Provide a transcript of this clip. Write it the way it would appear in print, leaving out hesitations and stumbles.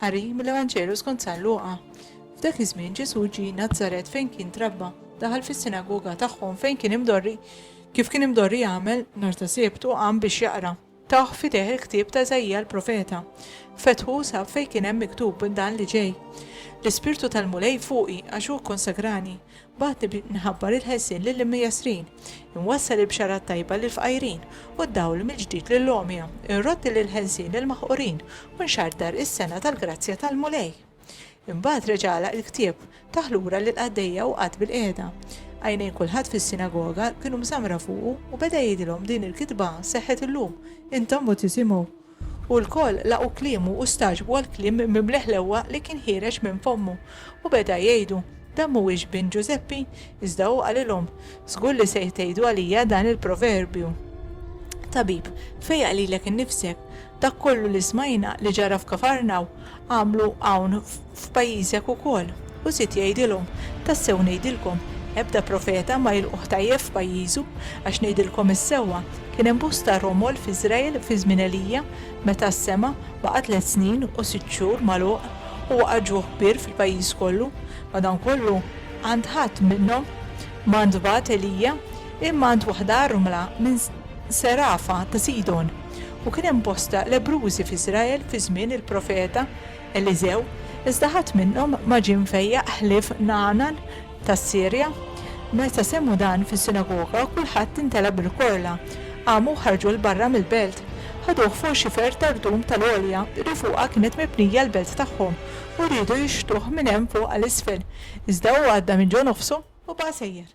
Qari mill-Evanġelu skont San Luqa. F'dak iż-żmien Ġesu ġie Nażaret fejn kien trabba, daħal fis-sinagoga tagħhom fejn kien imdorri kif kien imdorri jagħmel nhar ta' Sibt u qam biex jaqra. Taħ fideh il-ktieb ta' Eżajja l-profeta. Fetħu sab fejn kien hemm miktub dan li ġej. L-ispirtu tal-mulej fuqi għax hu konsagrani, bagħtni nħabbar il-ħelsien lill-imjasrin, inwassal il-bxarat tajba lill-fqajrin u d-dawl mill-ġdid lill-omja, irroddi lill-ħelsien lill-maħqurin u nxardar is-sena tal-grazzja tal-mulej. Imbagħad reġala l-ktieb taħlura lil qaddejja u qatt bil-qiegħda. Għajnejn kulħadd fis-sinagoga kienu msamra fuqu u beda jgħidilhom din il-kitba seħħet illum, intom mu tisimgħu. U l-koll laqu kliemu u staġbu għal-klim mimleħ l-ewwa li kien ħireġ minn fommu u beda jgħidu dan mhuwiex bin Giuseppi iżda hu qalilhom żgur li se jtgħidu għalija dan il-proverbju. Tabib, fejn għalilek innifsek dak kollu li smajna li ġara f'Kafarnaw għamlu hawn f'pajjiżek ukoll. U sit jgħidilhom tassew ngħidilkom ebda profeta ma jilquh tajjeb f'pajjiżu għax ngħidilkom is-sewwa kien hemm bosta Romol f'Iżrael fi żmien Elija meta s-sema baqa' 3 snin u 6 xhur magħluq u waqa' ġuħ kbir fil-pajjiż kollu, madankollu għand ħadd minnhom m'għand bagħat Elija imma għand waħda rumla minn Serafa ta' Sidon. U kien hemm bosta lebrużi f'Iżrael fi żmien il-profeta Eliżew iżda ħadd minnhom ma ġie mfejjaq ħlief Naanan tas-Sirja. Meta semmu dan fis-sinagoga kulħadd intela bil-korla, qamu ħarġu l-barra mill-belt, ħaduh fuq xi fer tardum tal-għolja li fuqha kienet mibnija l-belt tagħhom u rridu jixtuh minn hemm fuq għal isfel. Iżda hu għadda minn ġo nofsu u baqa' sejjer.